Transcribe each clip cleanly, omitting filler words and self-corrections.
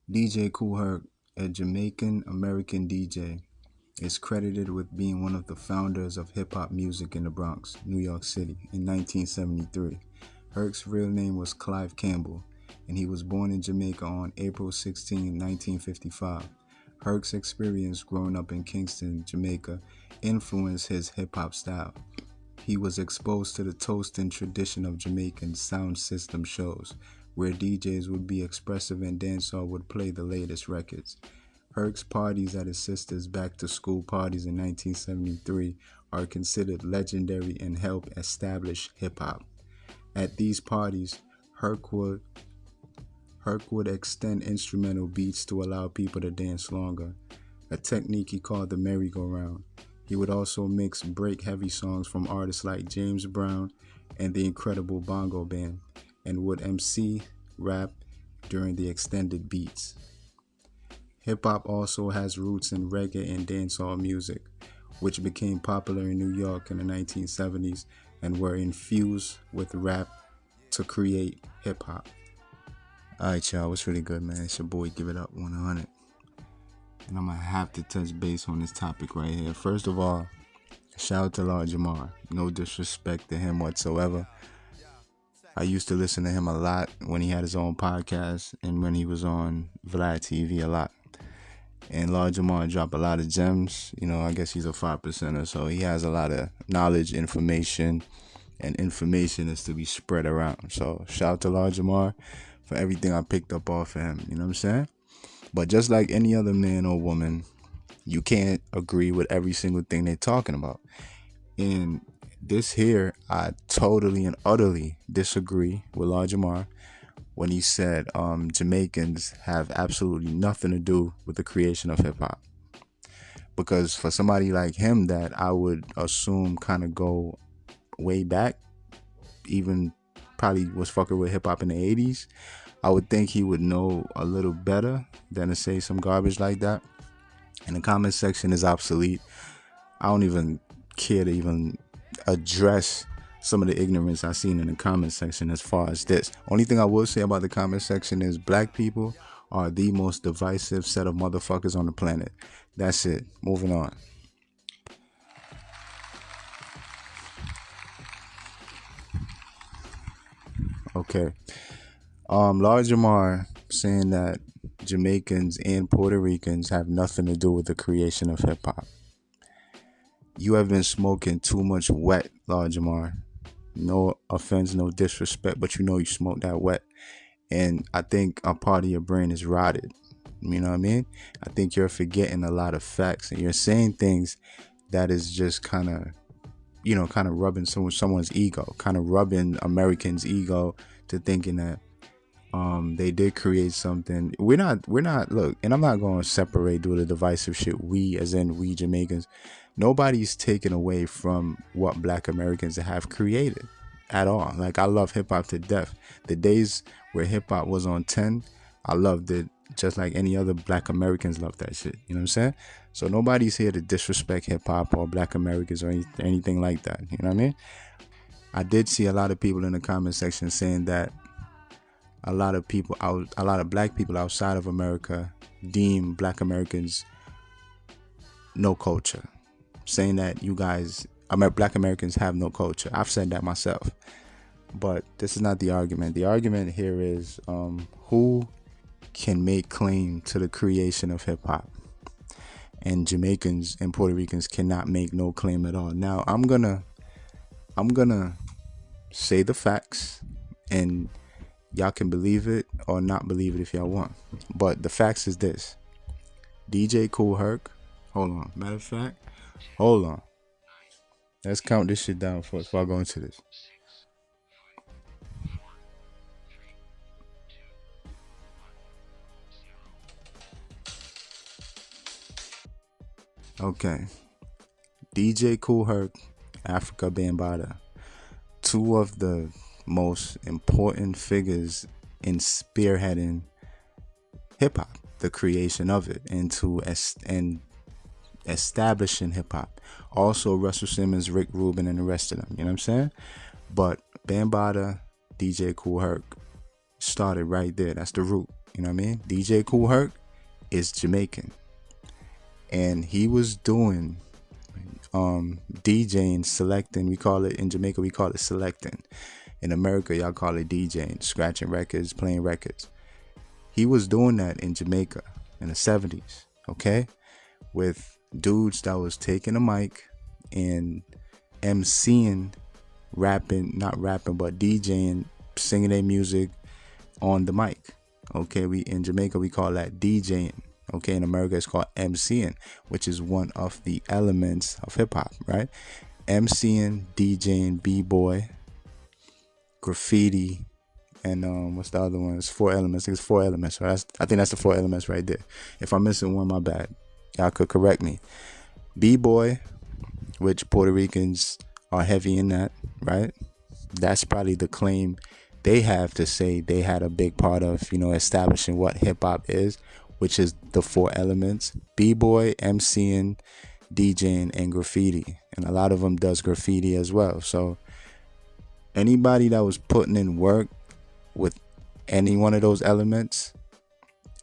DJ Kool Herc, a Jamaican American DJ, is credited with being one of the founders of hip hop music in the Bronx, New York City, in 1973. Herc's real name was Clive Campbell, and he was born in Jamaica on April 16, 1955. Herc's experience growing up in Kingston, Jamaica, influenced his hip hop style. He was exposed to the toasting tradition of Jamaican sound system shows, where DJs would be expressive and dancehall would play the latest records. Herc's parties at his sister's back-to-school parties in 1973 are considered legendary and helped establish hip-hop. At these parties, Herc would, Herc would extend instrumental beats to allow people to dance longer, a technique he called the merry-go-round. He would also mix break-heavy songs from artists like James Brown and the Incredible Bongo Band, and would MC rap during the extended beats. Hip hop also has roots in reggae and dancehall music, which became popular in New York in the 1970s and were infused with rap to create hip hop. Alright, y'all, what's really good, man? It's your boy, Give It Up 100. And I'm gonna have to touch base on this topic right here. First of all, shout out to Lord Jamar. No disrespect to him whatsoever. I used to listen to him a lot when he had his own podcast and when he was on Vlad TV a lot. And Lord Jamar dropped a lot of gems. You know, I guess he's a 5%er, so he has a lot of knowledge, information, and information is to be spread around. So shout out to Lord Jamar for everything I picked up off of him. You know what I'm saying? But just like any other man or woman, you can't agree with every single thing they're talking about. And this here, I totally and utterly disagree with Lord Jamar when he said Jamaicans have absolutely nothing to do with the creation of hip hop. Because for somebody like him that I would assume kind of go way back, even probably was fucking with hip hop in the 80s, I would think he would know a little better than to say some garbage like that. And the comment section is obsolete. I don't even care to even address some of the ignorance I've seen in the comment section as far as this. Only thing I will say about the comment section is black people are the most divisive set of motherfuckers on the planet. That's it. Moving on. Okay. Lord Jamar saying that Jamaicans and Puerto Ricans have nothing to do with the creation of hip hop. You have been smoking too much wet, Lord Jamar. No offense, no disrespect, but you know you smoke that wet. And I think a part of your brain is rotted. You know what I mean? I think you're forgetting a lot of facts and you're saying things that is just kind of, kind of rubbing someone's ego, kind of rubbing Americans' ego to thinking that they did create something. We're not look, and I'm not going to separate due to the divisive shit, we as in we Jamaicans. Nobody's taken away from what black Americans have created at all. Like, I love hip hop to death. The days where hip hop was on 10, I loved it just like any other black Americans love that shit. You know what I'm saying? So nobody's here to disrespect hip hop or black Americans or anything like that. You know what I mean? I did see a lot of people in the comment section saying that a lot of black people outside of America deem black Americans no culture, saying that you guys, black Americans, have no culture. I've said that myself, but this is not the argument. The argument here is who can make claim to the creation of hip hop, and Jamaicans and Puerto Ricans cannot make no claim at all. Now I'm gonna say the facts, and y'all can believe it or not believe it if y'all want. But the facts is this. DJ Kool Herc. Hold on. Matter of fact, hold on. Let's count this shit down first before I go into this. Okay. DJ Kool Herc, Africa Bambaataa. Two of the most important figures in spearheading hip hop, the creation of it, and establishing hip hop. Also Russell Simmons, Rick Rubin, and the rest of them. You know what I'm saying? But Bambaataa, DJ Kool Herc started right there. That's the root. You know what I mean? DJ Kool Herc is Jamaican, and he was doing DJing, selecting. We call it in Jamaica, we call it selecting. In America, y'all call it DJing, scratching records, playing records. He was doing that in Jamaica in the 70s, okay? With dudes that was taking a mic and MCing, rapping, not rapping, but DJing, singing their music on the mic. Okay, we in Jamaica we call that DJing. Okay, in America it's called MCing, which is one of the elements of hip hop, right? MCing, DJing, b-boy, graffiti, and what's the other one? It's 4 elements. I think it's 4 elements. Right? I think that's the 4 elements right there. If I'm missing one, my bad. Y'all could correct me. B-boy, which Puerto Ricans are heavy in that, right? That's probably the claim they have to say they had a big part of, establishing what hip hop is, which is the 4 elements: b-boy, MCing, DJing, and graffiti. And a lot of them does graffiti as well. So anybody that was putting in work with any one of those elements,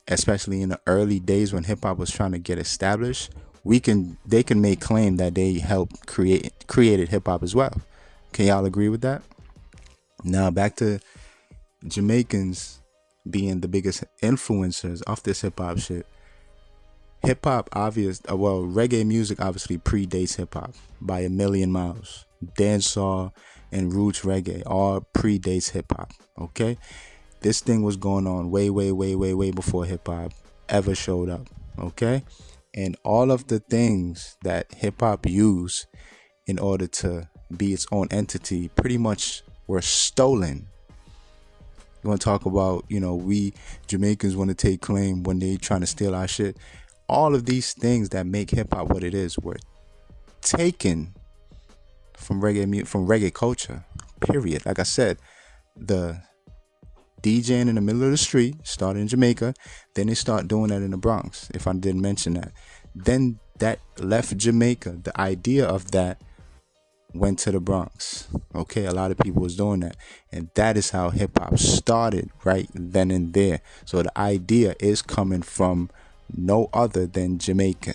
especially in the early days when hip hop was trying to get established, they can make claim that they helped created hip hop as well. Can y'all agree with that? Now back to Jamaicans being the biggest influencers of this hip hop shit. Hip hop, reggae music obviously predates hip hop by a million miles. Dancehall and roots reggae all predates hip hop. Okay, this thing was going on way before hip hop ever showed up. Okay, and all of the things that hip hop used in order to be its own entity pretty much were stolen. You want to talk about, we Jamaicans want to take claim when they trying to steal our shit. All of these things that make hip hop what it is were taken from reggae culture. Period. Like I said, the DJing in the middle of the street started in Jamaica. Then they start doing that in the Bronx. If I didn't mention that, then that left Jamaica. The idea of that went to the Bronx. Okay, a lot of people was doing that, and that is how hip hop started right then and there. So the idea is coming from no other than Jamaica.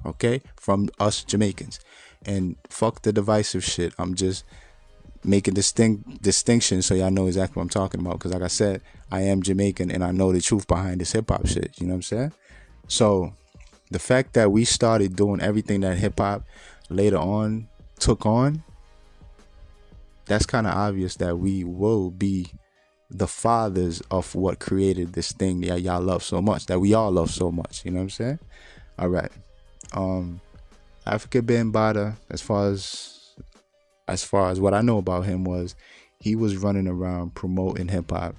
Okay, from us Jamaicans. And fuck the divisive shit. I'm just making distinction so y'all know exactly what I'm talking about. Because like I said, I am Jamaican and I know the truth behind this hip hop shit. You know what I'm saying? So the fact that we started doing everything that hip hop later on took on, that's kind of obvious that we will be the fathers of what created this thing that y'all love so much, that we all love so much. You know what I'm saying? All right. Africa Bambaataa, as far as what I know about him, was he was running around promoting hip hop,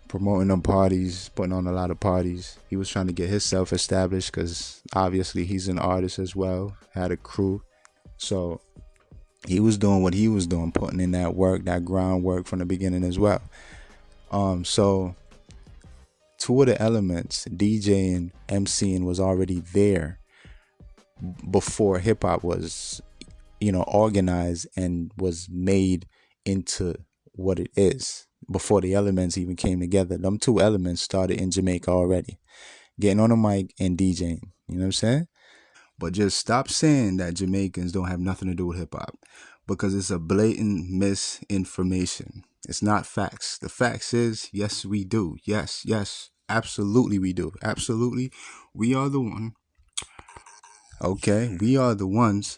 promoting them parties, putting on a lot of parties. He was trying to get himself established because obviously he's an artist as well, had a crew. So he was doing what he was doing, putting in that work, that groundwork from the beginning as well. So 2 of the elements, DJing, MCing, was already there before hip hop was, organized and was made into what it is. Before the elements even came together, them 2 elements started in Jamaica already, getting on the mic and DJing. You know what I'm saying? But just stop saying that Jamaicans don't have nothing to do with hip hop, because it's a blatant misinformation. It's not facts. The facts is, yes, we do. Yes, absolutely we do. Absolutely. We are the one. Okay, we are the ones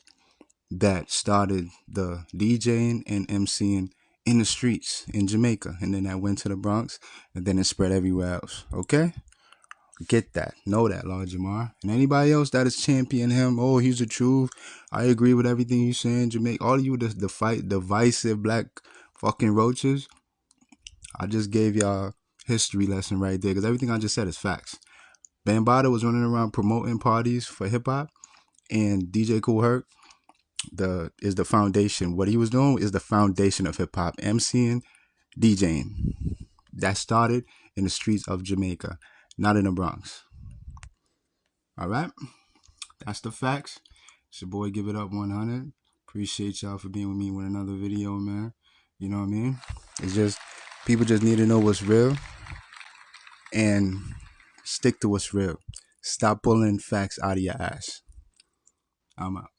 that started the DJing and MCing in the streets in Jamaica, and then that went to the Bronx, and then it spread everywhere else. Okay? Get that. Know that, Lord Jamar. And anybody else that is championing him, oh, he's the truth, I agree with everything you're saying, Jamaica. All of you, the fight, divisive black fucking roaches, I just gave y'all history lesson right there, because everything I just said is facts. Bambaataa was running around promoting parties for hip-hop, and DJ Kool Herc is the foundation. What he was doing is the foundation of hip-hop, MCing, DJing. That started in the streets of Jamaica, not in the Bronx. All right, that's the facts. It's your boy, Give It Up 100. Appreciate y'all for being with me with another video, man. You know what I mean? It's just, people just need to know what's real. and stick to what's real. Stop pulling facts out of your ass. I'm out.